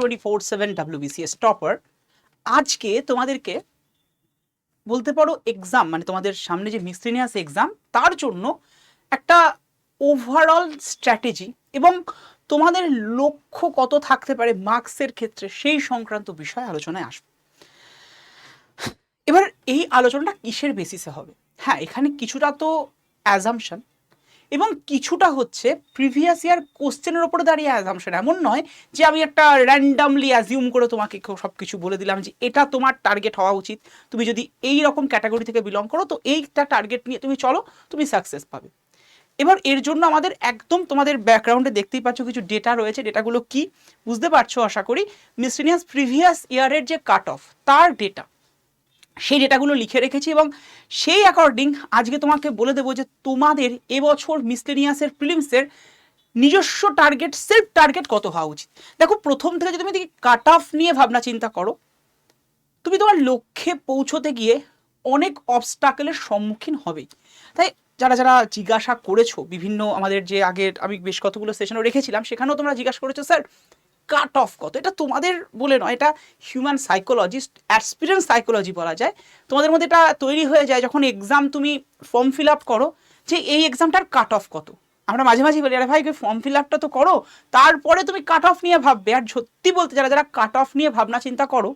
24/7 WBCS topper. আজকে তোমাদেরকে বলতে পারো এক্সাম মানে তোমাদের সামনে যে মিসলেনিয়াস এক্সাম তার জন্য একটা ওভারঅল স্ট্র্যাটেজি এবং তোমাদের লক্ষ্য কত থাকতে পারে মার্কসের ক্ষেত্রে সেই সংক্রান্ত বিষয় আলোচনায় আসবে। এবার এই আলোচনাটা কিসের বেসিসে হবে? হ্যাঁ, এখানে কিছুটা তো অ্যাজাম্পশন এবং কিছুটা হচ্ছে প্রিভিয়াস ইয়ার কোশ্চেনের ওপরে দাঁড়িয়ে অ্যাজাম্পশন। এমন নয় যে আমি একটা র্যান্ডামলি অ্যাজিউম করে তোমাকে সব কিছু বলে দিলাম যে এটা তোমার টার্গেট হওয়া উচিত, তুমি যদি এই রকম ক্যাটাগরি থেকে বিলং করো তো এইটা টার্গেট নিয়ে তুমি চলো, তুমি সাকসেস পাবে। এবার এর জন্য আমাদের একদম তোমাদের ব্যাকগ্রাউন্ডে দেখতেই পাচ্ছ কিছু ডেটা রয়েছে। ডেটাগুলো কি বুঝতে পারছো আশা করি। মিসলেনিয়াস প্রিভিয়াস ইয়ারের যে কাট অফ তার ডেটা, সেই ডেটাগুলো লিখে রেখেছি এবং সেই অ্যাকর্ডিং আজকে তোমাকে বলে দেবো যে তোমাদের এবছর মিসলেনিয়াসের প্রিলিমসের নিজস্ব টার্গেট, সেলফ টার্গেট কত হওয়া উচিত। দেখো, প্রথম থেকে যদি তুমি কাট অফ নিয়ে ভাবনা চিন্তা করো, তুমি তোমার লক্ষ্যে পৌঁছতে গিয়ে অনেক অবস্টাকেলের সম্মুখীন হবেই। তাই যারা যারা জিজ্ঞাসা করেছো বিভিন্ন আমাদের যে আগের আমি বেশ কতগুলো সেশনও রেখেছিলাম সেখানেও তোমরা জিজ্ঞাসা করেছো স্যার কাট অফ কত। এটা তোমাদের বলে নয়, এটা হিউম্যান সাইকোলজিস্ট অ্যাসপিরেন্ট সাইকোলজি বলা যায়। তোমাদের মধ্যে এটা তৈরি হয়ে যায় যখন এক্সাম তুমি ফর্ম ফিল আপ করো যে এই এক্সামটার কাট অফ কত। আমরা মাঝে মাঝে বলি আরে ভাই ফর্ম ফিল আপটা তো করো, তারপরে তুমি কাট অফ নিয়ে ভাববে। আর সত্যি বলতে যারা যারা কাট অফ নিয়ে ভাবনা চিন্তা করো,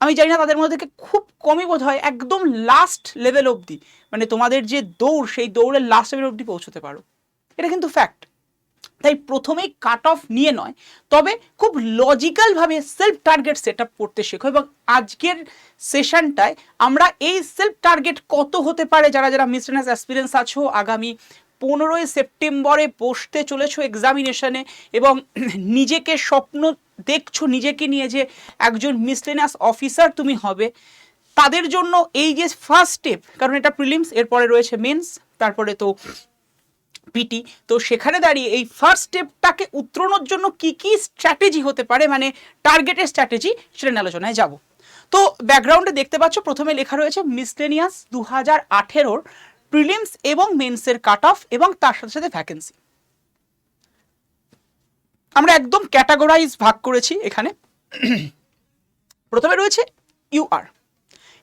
আমি জানি না তাদের মধ্যে থেকে খুব কমই বোধ হয় একদম লাস্ট লেভেল অবধি, মানে তোমাদের যে দৌড় সেই দৌড়ের লাস্ট লেভেল অবধি পৌঁছতে পারো। এটা কিন্তু ফ্যাক্ট। তাই প্রথমেই কাট অফ নিয়ে নয়, তবে খুব লজিক্যালভাবে সেলফ টার্গেট সেট আপ করতে শেখো। এবং আজকের সেশনটায় আমরা এই সেলফ টার্গেট কত হতে পারে, যারা যারা মিসলেনিয়াস অ্যাসপিরেন্স আছো আগামী 15ই সেপ্টেম্বরে বসতে চলেছো এক্সামিনেশনে এবং নিজেকে স্বপ্ন দেখছো নিজেকে নিয়ে যে একজন মিসলেনিয়াস অফিসার তুমি হবে, তাদের জন্য এই যে ফার্স্ট স্টেপ, কারণ এটা প্রিলিমস, এরপরে রয়েছে মেন্স, তারপরে তো পিটি, তো সেখানে দাঁড়িয়ে এই ফার্স্ট স্টেপটাকে উত্তরণের জন্য কি কি স্ট্র্যাটেজি হতে পারে, মানে টার্গেটের স্ট্র্যাটেজি, সেটা নিয়ে আলোচনায় যাব। তো ব্যাকগ্রাউন্ডে দেখতে পাচ্ছ প্রথমে লেখা রয়েছে মিসলেনিয়াস 2018 প্রিলিমস এবং মেন্সের কাট অফ এবং তার সাথে সাথে ভ্যাকেন্সি। আমরা একদম ক্যাটাগরাইজ ভাগ করেছি এখানে। প্রথমে রয়েছে ইউআর।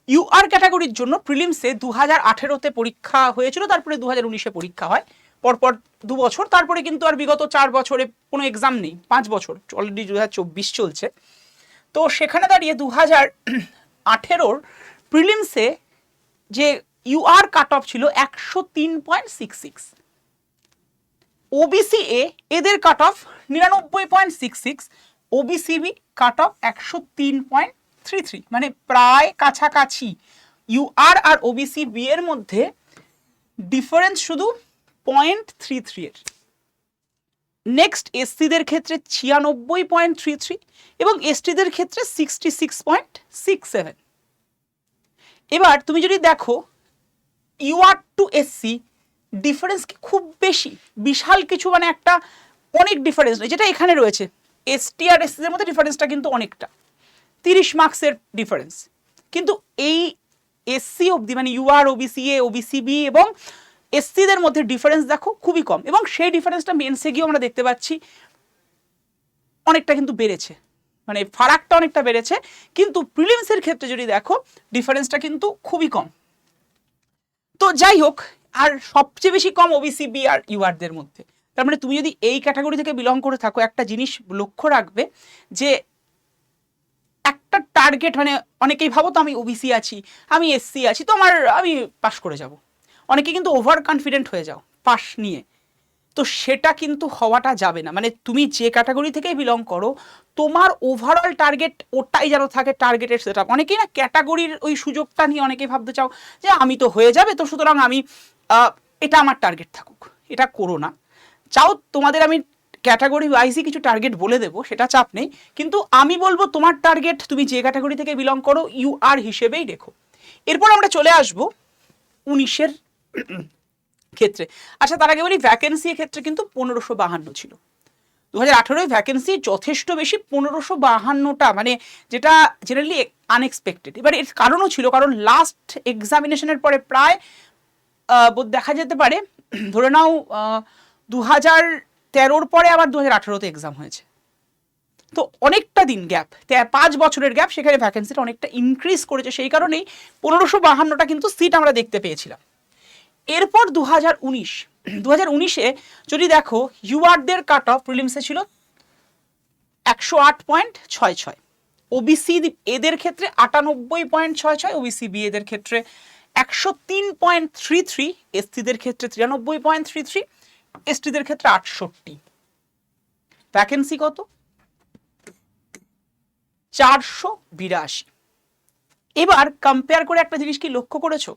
ইউআর ক্যাটাগরির জন্য প্রিলিমসে 2018-তে পরীক্ষা হয়েছিল, তারপরে 2019-এ পরীক্ষা হয় পরপর 2 বছর, তারপরে কিন্তু আর বিগত 4 বছরে কোনো এক্সাম নেই, 5 বছর অলরেডি 2024 চলছে। তো সেখানে দাঁড়িয়ে 2018-র প্রিলিমসে যে ইউআর কাট অফ ছিল 103.66, ওবিসি এ এদের cut off 99.66, OBC B cut off 103.33, মানে প্রায় কাছাকাছি। ইউআর আর ওবিসি বি এর মধ্যে ডিফারেন্স শুধু 0.33 এর। নেক্সট এসসিদের ক্ষেত্রে 96.33 এবং এসটিদের ক্ষেত্রে 66.67। এবার তুমি যদি দেখো ইউআর টু এসসি ডিফারেন্স কি খুব বেশি, বিশাল কিছু, মানে একটা অনেক ডিফারেন্স নেই, যেটা এখানে রয়েছে। এসটি আর এসসিদের মধ্যে ডিফারেন্সটা কিন্তু অনেকটা, 30 মার্কসের ডিফারেন্স। কিন্তু এই এসসি অবধি মানে UR, OBC A, OBC B এবং এসসিদের মধ্যে ডিফারেন্স দেখো খুবই কম, এবং সেই ডিফারেন্সটা মেন্সে গিয়েও আমরা দেখতে পাচ্ছি অনেকটা কিন্তু বেড়েছে, মানে ফারাকটা অনেকটা বেড়েছে। কিন্তু প্রিলিমসের ক্ষেত্রে যদি দেখো ডিফারেন্সটা কিন্তু খুবই কম। তো যাই হোক, আর সবচেয়ে বেশি কম ওবিসি বি আর ইউআরদের মধ্যে। তার মানে তুমি যদি এই ক্যাটাগরি থেকে বিলং করে থাকো, একটা জিনিস লক্ষ্য রাখবে যে একটা টার্গেট, মানে অনেকেই ভাবো তো আমি ওবিসি আছি, আমি এসসি আছি, তো আমি পাস করে যাব। অনেকে কিন্তু ওভার কনফিডেন্ট হয়ে যাও পাস নিয়ে, তো সেটা কিন্তু হওয়াটা যাবে না। মানে তুমি যে ক্যাটাগরি থেকেই বিলং করো, তোমার ওভারঅল টার্গেট ওটাই যেন থাকে টার্গেটের সেট আপ। অনেকেই না ক্যাটাগরির ওই সুযোগটা নিয়ে অনেকেই ভাবতে চাও যে আমি তো হয়ে যাবে, তো সুতরাং আমি এটা আমার টার্গেট থাকুক। এটা করো না। চাও তোমাদের আমি ক্যাটাগরি ওয়াইজই কিছু টার্গেট বলে দেবো, সেটা চাপ নেই, কিন্তু আমি বলবো তোমার টার্গেট তুমি যে ক্যাটাগরি থেকে বিলং করো ইউআর হিসেবেই রেখো। এরপর আমরা চলে আসবো 19-এর ক্ষেত্রে। আচ্ছা, তার আগে বলি ভ্যাকেন্সির ক্ষেত্রে কিন্তু 1552 ছিল। 2018-য় ভ্যাকেন্সি যথেষ্ট বেশি, 1552টা, মানে যেটা জেনারেলি আনএক্সপেক্টেড। এবার এর কারণও ছিল, কারণ লাস্ট এক্সামিনেশনের পরে প্রায় দেখা যেতে পারে, ধরে নাও 2013-র পরে আবার 2018-তে এক্সাম হয়েছে। তো অনেকটা দিন গ্যাপ, 5 বছরের গ্যাপ, সেখানে ভ্যাকেন্সিটা অনেকটা ইনক্রিজ করেছে, সেই কারণেই 1552টা কিন্তু সিট আমরা দেখতে পেয়েছিলাম। এরপর 2019 যদি দেখো ইউআরদের কাট অফ প্রিলিমসে ছিল 108.66, ওবিসি এদের ক্ষেত্রে 98.66, ওবিসি বি এদের ক্ষেত্রে 103.33, এসটিদের ক্ষেত্রে 93.33, এসটিদের ক্ষেত্রে 68। ভ্যাকেন্সি কত? 482। এবার কম্পেয়ার করে একটা জিনিস কি লক্ষ্য করেছো,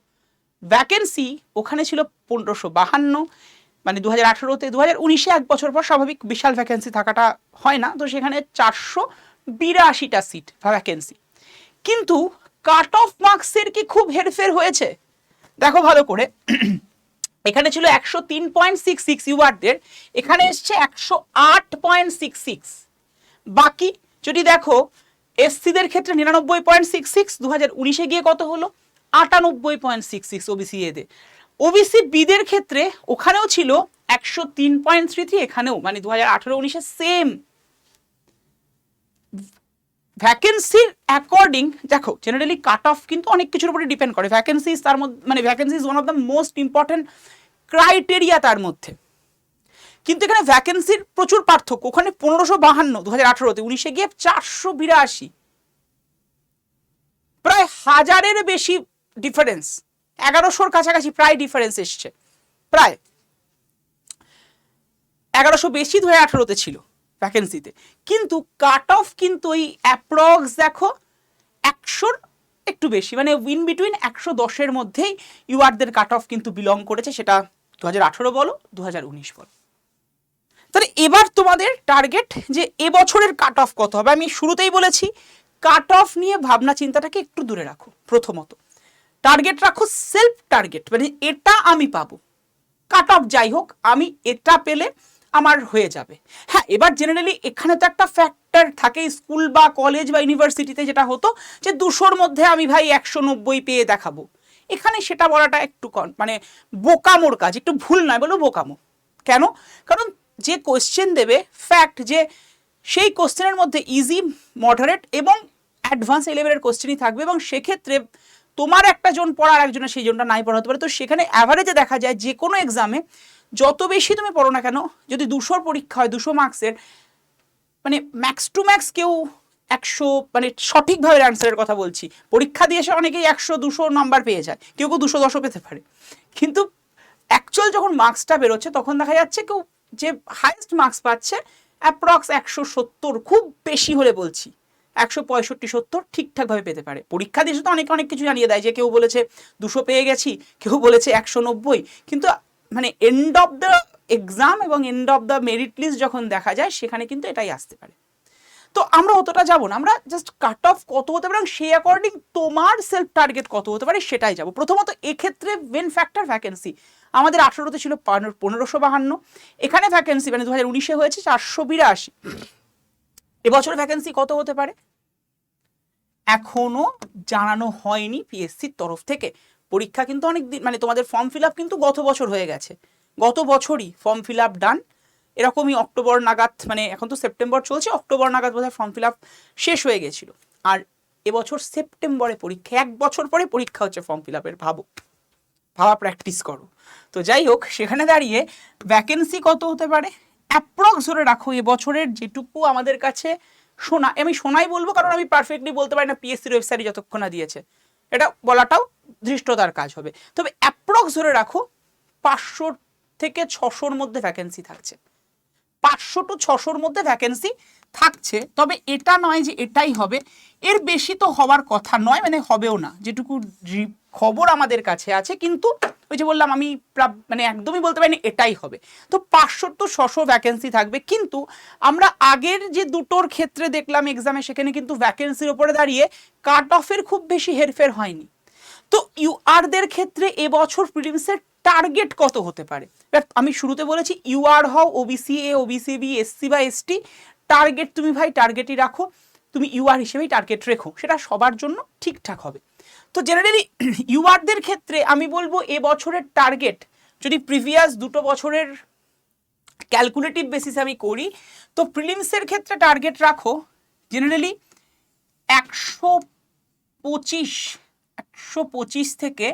ভ্যাকেন্সি ওখানে ছিল 1552, মানে 2018-তে, 2019-এ 1 বছর পর স্বাভাবিক বিশাল ভ্যাকেন্সি থাকাটা হয় না, তো সেখানে 482টা সিট ভ্যাকেন্সি। কিন্তু কাট অফ মার্কসের কি খুব হেরফের হয়েছে? দেখো ভালো করে, এখানে ছিল 103.66 ইউআরদের, এখানে এসছে 108.66। বাকি যদি দেখো এসসিদের ক্ষেত্রে 99.66, 2019-এ গিয়ে কত হলো? 98.66 ওবিসি এদের। ওবিসি বিদের ক্ষেত্রে ওখানেও ছিল 103.33, এখানেও, মানে 2018-19-এ সেম। ভ্যাকেন্সির অ্যাকর্ডিং দেখো, জেনারেলি কাট অফ কিন্তু অনেক কিছুর উপরে ডিপেন্ড করে, ভ্যাকেন্সি তার মধ্যে, মানে vacancy is one of the most important criteria তার মধ্যে। কিন্তু এখানে ভ্যাকেন্সির প্রচুর পার্থক্য, ওখানে 1552 2018-তে, 19-এ গিয়ে 482, প্রায় 1000-এর বেশি ডিফারেন্স, 1100-র কাছাকাছি প্রায় ডিফারেন্স এসছে, প্রায় 1100 বেশি 2018-তে ছিল ভ্যাকেন্সিতে। কিন্তু কাট অফ কিন্তু ওই অ্যাপ্রক্স দেখো 100-র একটু বেশি, মানে ইন বিটুইন 110-এর মধ্যেই ইউআরদের কাট অফ কিন্তু বিলং করেছে, সেটা 2018 বলো 2019 বলো। তাহলে এবার তোমাদের টার্গেট যে এবছরের কাট অফ কত হবে। আমি শুরুতেই বলেছি কাট অফ নিয়ে ভাবনা চিন্তাটাকে একটু দূরে রাখো। প্রথমত টার্গেট রাখো সেলফ টার্গেট, মানে এটা আমি পাবো, কাট অফ যাই হোক আমি এটা পেলে আমার হয়ে যাবে। হ্যাঁ, এবার জেনারেলি এখানে তো একটা ফ্যাক্টর থাকে, স্কুল বা কলেজ বা ইউনিভার্সিটিতে যেটা হতো যে 200-র মধ্যে আমি ভাই 190 পেয়ে দেখাবো, এখানে সেটা বলাটা একটু মানে বোকামোর কাজ, একটু ভুল নয় বলো বোকামো। কেন? কারণ যে কোশ্চেন দেবে, ফ্যাক্ট যে সেই কোশ্চেনের মধ্যে ইজি, মডারেট এবং অ্যাডভান্স লেভেলের কোশ্চেনই থাকবে, এবং সেক্ষেত্রে তোমার একটা জন পড়া আর একজনের সেই জনটা নাই পড়া হতে পারে। তো সেখানে অ্যাভারেজে দেখা যায় যে কোনো এক্সামে যত বেশি তুমি পড়ো না কেন, যদি 200-র পরীক্ষা হয়, 200 মার্কসের, মানে ম্যাক্স টু ম্যাক্স কেউ 100, মানে সঠিকভাবে অ্যান্সারের কথা বলছি, পরীক্ষা দিয়ে এসে অনেকেই 100-200 নাম্বার পেয়ে যায়, কেউ কেউ 210-ও পেতে পারে। কিন্তু অ্যাকচুয়াল যখন মার্কসটা বেরোচ্ছে তখন দেখা যাচ্ছে কেউ যে হাইয়েস্ট মার্কস পাচ্ছে অ্যাপ্রক্স 170, খুব বেশি হলে বলছি 165-70 ঠিকঠাকভাবে পেতে পারে। পরীক্ষা দিয়ে তো অনেকে অনেক কিছু জানিয়ে দেয়, যে কেউ বলেছে 200 পেয়ে গেছি, কেউ বলেছে 190, কিন্তু মানে এন্ড অফ দ্য এক্সাম এবং end of the merit list যখন দেখা যায় সেখানে কিন্তু এটাই আসতে পারে। তো আমরা অতটা যাবো না, আমরা জাস্ট কাট অফ কত হতে পারে সেই অ্যাকর্ডিং তোমার সেলফ টার্গেট কত হতে পারে সেটাই যাবো। প্রথমত এক্ষেত্রে মেন ফ্যাক্টর ভ্যাকেন্সি, আমাদের 18-তে ছিল 1552, এখানে ভ্যাকেন্সি মানে 2019-এ হয়েছে 482। এবছর ভ্যাকেন্সি কত হতে পারে এখনো জানানো হয়নি পিএসসির তরফ থেকে। পরীক্ষা কিন্তু অনেক দিন, মানে তোমাদের ফর্ম ফিল আপ কিন্তু গত বছর হয়ে গেছে, গত বছরই ফর্ম ফিল আপ ডান, এরকমই অক্টোবর নাগাদ, মানে এখন তো সেপ্টেম্বর চলছে, অক্টোবর নাগাদ বোধহয় ফর্ম ফিল আপ শেষ হয়ে গেছিল। আর এবছর সেপ্টেম্বরে পরীক্ষা, 1 বছর পরে পরীক্ষা হচ্ছে ফর্ম ফিল আপের, ভাবা প্র্যাকটিস করো। তো যাই হোক, সেখানে দাঁড়িয়ে ভ্যাকেন্সি কত হতে পারে অ্যাপ্রক্স ধরে রাখো এবছরের যেটুকু আমাদের কাছে শোনা, আমি শোনাই বলবো কারণ আমি পারফেক্টলি বলতে পারি না, পিএসসির ওয়েবসাইটে যতক্ষণ না দিয়েছে, এটা বলাটাও ধৃষ্টতার কাজ হবে। তবে অ্যাপ্রক্স ধরে রাখো 500 থেকে 600-র মধ্যে ভ্যাকেন্সি থাকছে, 500 to 600-র মধ্যে ভ্যাকেন্সি থাকছে। তবে এটা নয় যে এটাই হবে, এর বেশি তো হওয়ার কথা নয়, মানে হবেও না, যেটুকু খবর আমাদের কাছে আছে। কিন্তু ওই যে বললাম আমি মানে একদমই বলতে পারিনি এটাই হবে। তো 500 to 600 ভ্যাকেন্সি থাকবে। কিন্তু আমরা আগের যে দুটোর ক্ষেত্রে দেখলাম এক্সামে, সেখানে কিন্তু ভ্যাকেন্সির ওপরে দাঁড়িয়ে কাট অফের খুব বেশি হেরফের হয়নি। তো ইউআরদের ক্ষেত্রে এবছর প্রিলিমসের টার্গেট কত হতে পারে? আমি শুরুতে বলেছি ইউআর হও, OBC A, OBC B, SC বা এসটি, টার্গেট তুমি ভাই টার্গেটই রাখো, তুমি ইউআর হিসেবেই টার্গেট রেখো, সেটা সবার জন্য ঠিকঠাক হবে। তো জেনারেলি ইউআরদের ক্ষেত্রে আমি বলবো এবছরের টার্গেট যদি প্রিভিয়াস দুটো বছরের ক্যালকুলেটিভ বেসিসে আমি করি, তো প্রিলিমসের ক্ষেত্রে টার্গেট রাখো জেনারেলি 125 থেকে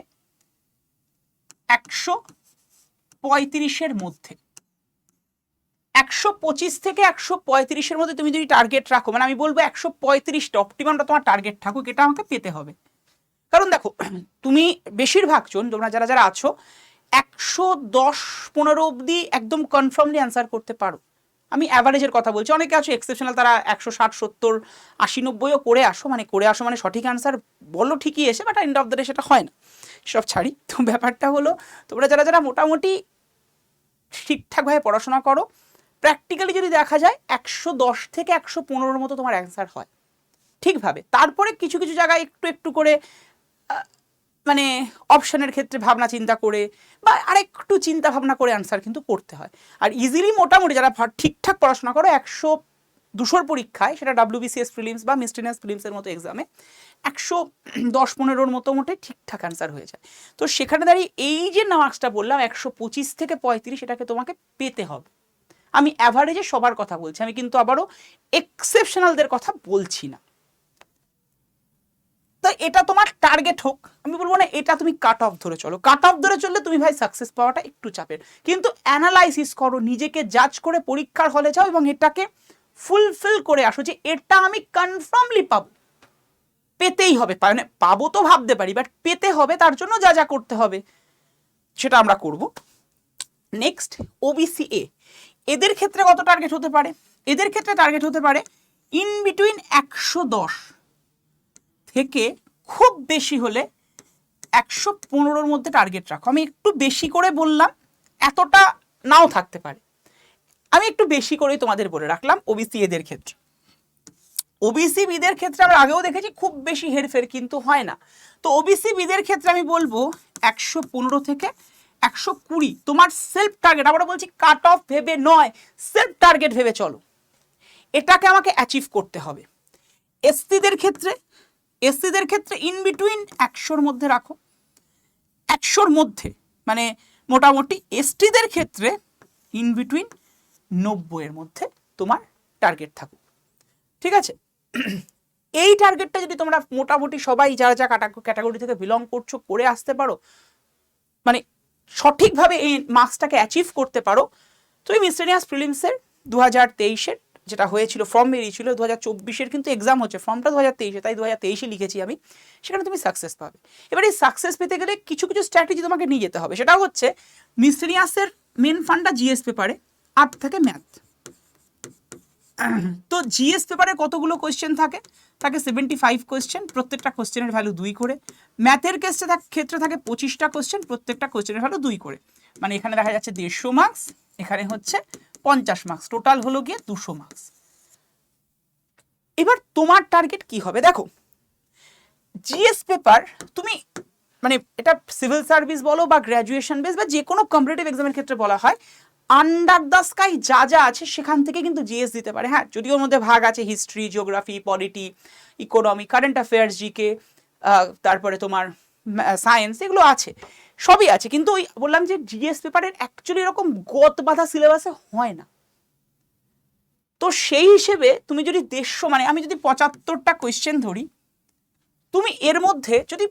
135 মধ্যে, 125 থেকে 135 মধ্যে তুমি যদি টার্গেট রাখো, মানে আমি বলবো 135টা অপটিমামটা তোমার টার্গেট থাকুক, এটা আমাকে পেতে হবে। কারণ দেখো তুমি বেশিরভাগ জন তোমরা যারা যারা আছো 110-15 অবধি একদম কনফার্মলি অ্যান্সার করতে পারো। আমি অ্যাভারেজের কথা বলছি, অনেকে আছো এক্সেপশনাল, তারা 160-70-80-90ও করে আসো, মানে সঠিক অ্যান্সার বলো ঠিকই এসে, but and of the day সেটা হয় না, সব ছাড়ি। তো ব্যাপারটা হলো তোমরা যারা যারা মোটামুটি ঠিকঠাকভাবে পড়াশোনা করো, প্র্যাকটিক্যালি যদি দেখা যায় 110 থেকে 115 মতো তোমার অ্যান্সার হয় ঠিকভাবে। তারপরে কিছু কিছু জায়গায় একটু একটু করে মানে অপশনের ক্ষেত্রে ভাবনা চিন্তা করে বা আরেকটু চিন্তা ভাবনা করে অ্যান্সার কিন্তু করতে হয়। আর ইজিলি মোটামুটি যারা ঠিকঠাক পড়াশোনা করো 100-200 পরীক্ষায়, সেটা WBCS প্রিলিমস বা মিসটেলিনিয়াস প্রিলিমসের মতো এক্সামে 110-15 মতো ঠিকঠাক অ্যান্সার হয়ে যায়। তো সেখানে দাঁড়িয়ে এই যে মার্কসটা বললাম 125 থেকে 35, এটাকে তোমাকে পেতে হবে। আমি অ্যাভারেজে সবার কথা বলছি, আমি কিন্তু আবারও এক্সেপশনালদের কথা বলছি না। তো এটা তোমার টার্গেট হোক, আমি বলবো না এটা তুমি কাট অফ ধরে চলো, কাট অফ ধরে চললে তুমি ভাই সাকসেস পাওয়াটা একটু চাপের, কিন্তু অ্যানালাইসিস করো, নিজেকে জাজ করে পরীক্ষার হলে যাও এবং এটাকে ফুলফিল করে আসো যে এটা আমি কনফার্মলি পাবো, পেতেই হবে। মানে পাবো তো ভাবতে পারি, বাট পেতে হবে, তার জন্য যা যা করতে হবে সেটা আমরা করব। নেক্সট OBCA, এদের ক্ষেত্রে কত টার্গেট হতে পারে? এদের ক্ষেত্রে টার্গেট হতে পারে ইন বিটুইন 110 থেকে খুব বেশি হলে 115 মধ্যে টার্গেট রাখো। আমি একটু বেশি করে বললাম, এতটা নাও থাকতে পারে, আমি একটু বেশি করেই তোমাদের বলে রাখলাম। OBC এদের ক্ষেত্রে, OBC বিদের ক্ষেত্রে আমরা আগেও দেখেছি খুব বেশি হেরফের কিন্তু হয় না। তো OBC বিদের ক্ষেত্রে আমি বলবো 115 থেকে 120 তোমার সেলফ টার্গেট, আমরা বলছি কাট অফ ভেবে নয়, সেলফ টার্গেট ভেবে চলো, এটাকে আমাকে অ্যাচিভ করতে হবে। এসসিদের ক্ষেত্রে ইন বিটুইন 100 মধ্যে রাখো, 100 মধ্যে মানে মোটামুটি। এসটিদের ক্ষেত্রে ইন বিটুইন 90 মধ্যে তোমার টার্গেট থাকুক, ঠিক আছে? এই টার্গেটটা যদি তোমরা মোটামুটি সবাই যারা যা ক্যাটাগরি থেকে বিলং করছো করে আসতে পারো, মানে সঠিকভাবে এই মার্কসটাকে অ্যাচিভ করতে পারো, তুমি মিসলেনিয়াস প্রিলিমসের 2023-এর যেটা হয়েছিল, ফর্ম বেরিয়েছিল 2024-এর, কিন্তু এক্সাম হচ্ছে, ফর্মটা 2023-এ, তাই 2023-এ লিখেছি আমি, সেখানে তুমি সাকসেস পাবে। এবার এই সাকসেস পেতে গেলে কিছু কিছু স্ট্র্যাটেজি তোমাকে নিয়ে যেতে হবে। সেটা হচ্ছে মিসলেনিয়াসের মেন ফান্ডটা জিএস পেপারে 8 থাকে ম্যাথ। তো জিএস পেপারে কতগুলো কোয়েশ্চেন থাকে? 75 কোয়েশ্চেন, প্রত্যেকটা কোয়েশ্চেনের ভ্যালু 2 করে। ম্যাথের ক্ষেত্রে থাকে 25টা কোয়েশ্চেন, প্রত্যেকটা কোয়েশ্চেনের ভ্যালু 2 করে। মানে এখানে দেখা যাচ্ছে 150 মার্কস, এখানে হচ্ছে 50 মার্কস, টোটাল হলো গিয়ে 200 মার্কস। এবার তোমার টার্গেট কি হবে? দেখো জিএস পেপার তুমি মানে এটা সিভিল সার্ভিস বলো বা গ্র্যাজুয়েশন বেস বা যে কোনো কম্পিটিটিভ এক্সামের ক্ষেত্রে বলা হয়, আন্ডার দ্য স্কাই যা যা আছে সেখান থেকে কিন্তু জিএস দিতে পারে। হ্যাঁ, যদিও ওর মধ্যে ভাগ আছে history, geography, polity, economy, current affairs, GK, তারপরে তোমার সায়েন্স, এগুলো আছে, সবই আছে, কিন্তু ওই বললাম যে জিএস পেপারের অ্যাকচুয়ালি এরকম গত বাঁধা সিলেবাসে হয় না। তো সেই হিসেবে তুমি যদি 150, মানে আমি যদি 75টা কোয়েশ্চেন ধরি, তুমি এর মধ্যে যদি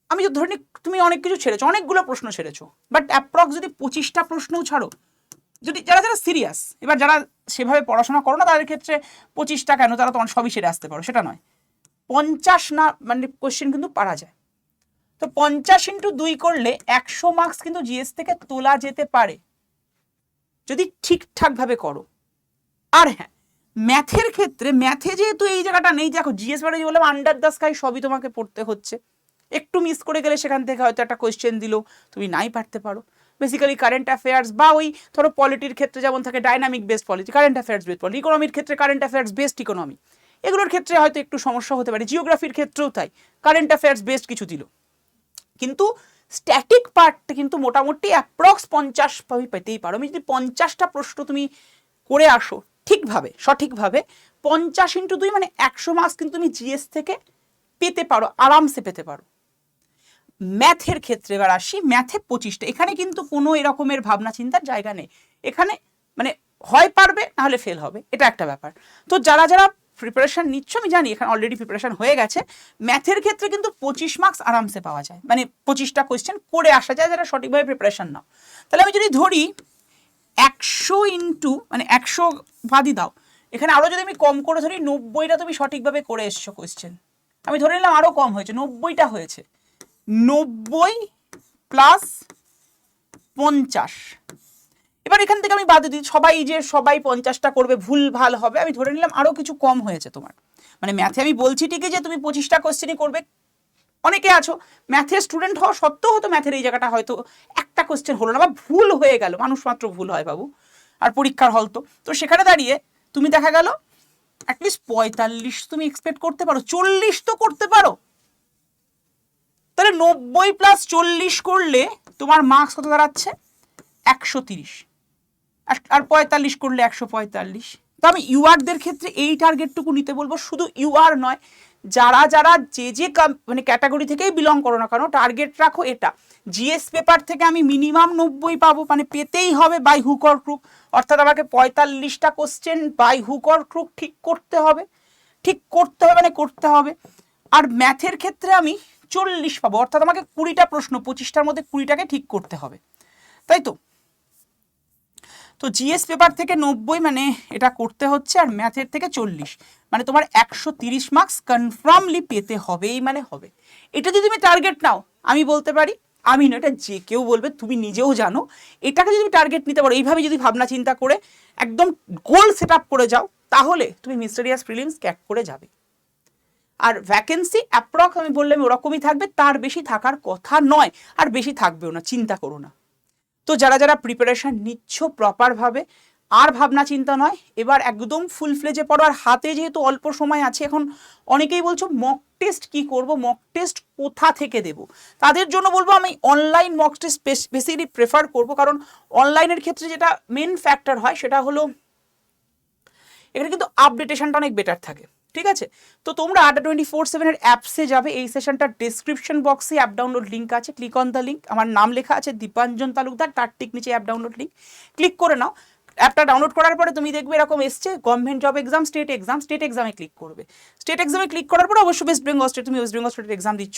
আমি যদি ধরি তুমি অনেক কিছু ছেড়েছো, অনেকগুলো প্রশ্ন ছেড়েছো, বাট অ্যাপ্রক্স যদি 25টা প্রশ্নও ছাড়ো, যদি যারা যারা সিরিয়াস, এবার যারা সেভাবে পড়াশোনা করো না তাদের ক্ষেত্রে 25টা কেন, তারা তোমার সবই সেরে আসতে পারো, সেটা নয়, 50 না মানে কোয়েশ্চেন কিন্তু পারা যায়। তো 50 × 2 করলে 100 মার্কস কিন্তু জিএস থেকে তোলা যেতে পারে যদি ঠিকঠাকভাবে করো। আর হ্যাঁ, ম্যাথের ক্ষেত্রে, ম্যাথে যেহেতু এই জায়গাটা নেই, দেখো জিএস পেপারে যে বললাম আন্ডার দ্য স্কাই সবই তোমাকে পড়তে হচ্ছে, একটু মিস করে গেলে সেখান থেকে হয়তো একটা কোয়েশ্চেন দিল, তুমি নাই পারতে পারো। বেসিক্যালি কারেন্ট অ্যাফেয়ার্স বা ওই ধরো পলিটির ক্ষেত্রে যেমন থাকে dynamic based polity, current affairs based polity, ইকোনমির ক্ষেত্রে কারেন্ট অ্যাফেয়ার্স বেসড ইকোনমি, এগুলোর ক্ষেত্রে হয়তো একটু সমস্যা হতে পারে। জিওগ্রাফির ক্ষেত্রেও তাই, কারেন্ট অ্যাফেয়ার্স বেসড কিছু দিল, কিন্তু স্ট্যাটিক পার্টটা কিন্তু মোটামুটি অ্যাপ্রক্স 50 পেতেই পারো। আমি যদি 50টা প্রশ্ন তুমি করে আসো ঠিকভাবে সঠিকভাবে, 50 × 2 মানে 100 মার্কস কিন্তু তুমি জিএস থেকে পেতে পারো, আরামসে পেতে পারো। ম্যাথের ক্ষেত্রে এবার আসি, ম্যাথে 25টা, এখানে কিন্তু কোনো এরকমের ভাবনা চিন্তার জায়গা নেই, এখানে মানে হয় পারবে নাহলে ফেল হবে, এটা একটা ব্যাপার। তো যারা যারা প্রিপারেশন নিচ্ছ, আমি জানি এখানে অলরেডি প্রিপারেশন হয়ে গেছে, ম্যাথের ক্ষেত্রে কিন্তু 25 মার্কস আরামসে পাওয়া যায়, মানে 25টা কোয়েশ্চেন করে আসা যায় যারা সঠিকভাবে প্রিপারেশন নাও। তাহলে আমি যদি ধরি 100 ইন্টু মানে 100 বাদই দাও, এখানে আরও যদি আমি কম করে ধরি 90টা তুমি সঠিকভাবে করে এসছো কোয়েশ্চেন, আমি ধরে নিলাম আরও কম হয়েছে, 90টা হয়েছে, 90 প্লাস 50। এবার এখান থেকে আমি বাদ দিই, সবাই 50টা করবে, ভুল ভাল হবে, আমি ধরে নিলাম আরও কিছু কম হয়েছে তোমার। মানে ম্যাথে আমি বলছি ঠিকই যে তুমি 25টা কোয়েশ্চেনই করবে, অনেকে আছো ম্যাথের স্টুডেন্ট হওয়া সত্ত্বেও হয়তো ম্যাথের এই জায়গাটা হয়তো একটা কোয়েশ্চেন হলো না বা ভুল হয়ে গেল, মানুষ মাত্র ভুল হয় বাবু, আর পরীক্ষার হল তো সেখানে দাঁড়িয়ে তুমি দেখা গেল অ্যাটলিস্ট 45 তুমি এক্সপেক্ট করতে পারো, 40 তো করতে পারো। তাহলে 90 প্লাস 40 করলে তোমার মার্কস কত দাঁড়াচ্ছে? 130, আর 45 করলে 145। তো আমি ইউআরদের ক্ষেত্রে এই টার্গেটটুকু নিতে বলবো, শুধু ইউআর নয়, যারা যারা যে মানে ক্যাটাগরি থেকেই বিলং করো না কেন, টার্গেট রাখো এটা, জিএস পেপার থেকে আমি মিনিমাম 90 পাবো, মানে পেতেই হবে বাই হুক অর ক্রুক, অর্থাৎ আমাকে 45টা question by hook or crook ঠিক করতে হবে মানে করতে হবে। আর ম্যাথের ক্ষেত্রে আমি 40 পাবো, অর্থাৎ আমাকে 20টা প্রশ্ন, 25টার মধ্যে 20টাকে ঠিক করতে হবে, তাই তো? তো জিএস পেপার থেকে 90 মানে এটা করতে হচ্ছে, আর ম্যাথের থেকে 40, মানে তোমার 130 মার্কস কনফার্মলি পেতে হবেই, মানে হবে। এটা যদি তুমি টার্গেট নাও, আমি বলতে পারি, আমি না, এটা যে কেউ বলবে, তুমি নিজেও জানো, এটাকে যদি তুমি টার্গেট নিতে পারো, এইভাবে যদি ভাবনা চিন্তা করে একদম গোল সেট আপ করে যাও, তাহলে তুমি মিস্টেরিয়াস প্রিলিমস ক্র্যাক করে যাবে। আর ভ্যাকেন্সি অ্যাপ্রক্স আমি বললাম ওরকমই থাকবে, তার বেশি থাকার কথা নয়, আর বেশি থাকবেও না, চিন্তা করো না। তো যারা যারা প্রিপারেশন নিচ্ছ প্রপারভাবে, আর ভাবনা চিন্তা নয়, এবার একদম ফুল ফ্লেজে পড়ো। আর হাতে যেহেতু অল্প সময় আছে, এখন অনেকেই বলছো মক টেস্ট কী করবো, মক টেস্ট কোথা থেকে দেবো, তাদের জন্য বলবো আমি online mock test basically prefer করবো, কারণ অনলাইনের ক্ষেত্রে যেটা মেন ফ্যাক্টর হয় সেটা হলো এখানে কিন্তু আপডেটেশনটা অনেক বেটার থাকে, ঠিক আছে? তো তোমরা Adda24/7 অ্যাপসে যাবে, এই সেশনটার ডেসক্রিপশন বক্সে অ্যাপ ডাউনলোড লিঙ্ক আছে, ক্লিক অন দ্য লিঙ্ক, আমার নাম লেখা আছে দীপাঞ্জন তালুকদার, তার ঠিক নিচে অ্যাপ ডাউনলোড লিঙ্ক, ক্লিক করে নাও। অ্যাপটা ডাউনলোড করার পরে তুমি দেখবে এরকম এসছে গভর্নমেন্ট জব এক্সাম, স্টেট এক্সামে ক্লিক করবে। স্টেট এক্সামে ক্লিক করার পরে অবশ্যই ওয়েস্ট বেঙ্গল স্টেট, তুমি ওয়েস্ট বেঙ্গল স্টেটের এক্সাম দিচ্ছ,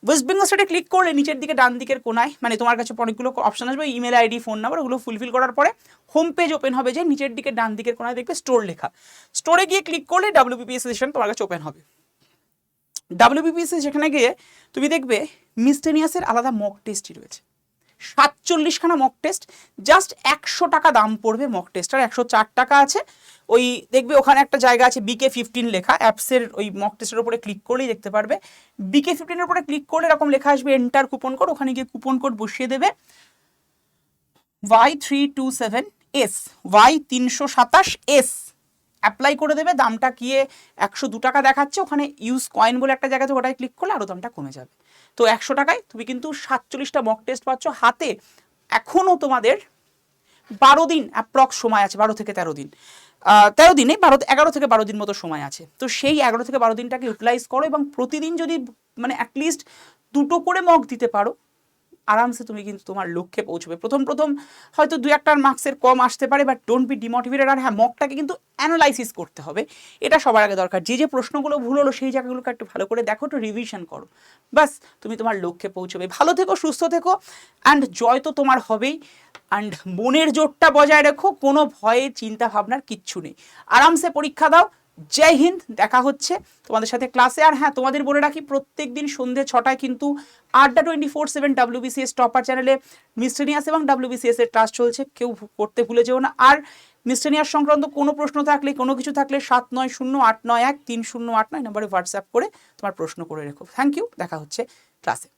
ওয়েস্ট বেঙ্গল স্টেটে ক্লিক করলে নিচের দিকে ডান দিকের কোনায় মানে তোমার কাছে অনেকগুলো অপশন আসবে, ইমেল আইডি, ফোন নাম্বার, ওগুলো ফুলফিল করার পরে হোম পেজ ওপেন হবে, যে নিচের দিকে ডান দিকের কোনায় দেখবে স্টোর লেখা, স্টোরে গিয়ে ক্লিক করলে WBPS সেশন তোমার কাছে ওপেন হবে। WBPS সেখানে গিয়ে তুমি দেখবে মিসটেনিয়াসের আলাদা মক টেস্টই রয়েছে, 47খানা মক টেস্ট, জাস্ট 100 টাকা দাম পড়বে মক টেস্টার, 104 টাকা আছে। ওই দেখবে ওখানে একটা জায়গা আছে BK15 লেখা, অ্যাপসের ওই মক টেস্টের উপরে ক্লিক করলেই দেখতে পারবে, BK15 এর উপরে ক্লিক করলে এরকম লেখা আসবে এন্টার কুপন কোড, ওখানে গিয়ে কুপন কোড বসিয়ে দেবে Y327S, Y327S অ্যাপ্লাই করে দেবে, দামটা গিয়ে 102 টাকা দেখাচ্ছে, ওখানে ইউজ কয়েন বলে একটা জায়গাতে, ওটায় ক্লিক করলে আরও দামটা কমে যাবে। তো 100 টাকায় তুমি কিন্তু 47টা মক টেস্ট পাচ্ছ হাতে। এখনও তোমাদের 12 দিন অ্যাপ্রক্স সময় আছে, 12 থেকে 13 দিন, 13 দিনে 11 থেকে 12 দিন মতো সময় আছে। তো সেই 11 থেকে 12 দিনটাকে ইউটিলাইজ করো, এবং প্রতিদিন যদি মানে অ্যাটলিস্ট 2টো করে মক দিতে পারো, আরামসে তুমি কিন্তু তোমার লক্ষ্যে পৌঁছবে। প্রথম হয়তো 2-1টার মার্কসের কম আসতে পারে, বাট ডোন্ট বি ডিমোটিভেটেড। আর হ্যাঁ, মকটাকে কিন্তু অ্যানালাইসিস করতে হবে, এটা সবার আগে দরকার। যে প্রশ্নগুলো ভুল হলো সেই জায়গাগুলোকে একটু ভালো করে দেখো, একটু রিভিশন করো, বাস তুমি তোমার লক্ষ্যে পৌঁছবে। ভালো থেকো, সুস্থ থেকো, অ্যান্ড জয় তো তোমার হবেই। অ্যান্ড মনের জোরটা বজায় রেখো, কোনো ভয়ে চিন্তা ভাবনার কিচ্ছু নেই, আরামসে পরীক্ষা দাও। জয় হিন্দ, দেখা হচ্ছে তোমাদের সাথে ক্লাসে। আর হ্যাঁ, তোমাদের বলে রাখি, প্রত্যেক দিন সন্ধ্যে 6টায় কিন্তু Adda24/7 WBCS টপার চ্যানেলে মিসটেনিয়াস এবং WBCS এর ক্লাস চলছে, কেউ করতে ভুলে যেও না। আর মিসটেনিয়াস সংক্রান্ত কোনো প্রশ্ন থাকলে, কোনো কিছু থাকলে 7908913089 নম্বরে হোয়াটসঅ্যাপ করে তোমার প্রশ্ন করে রেখো। থ্যাংক ইউ, দেখা হচ্ছে ক্লাসে।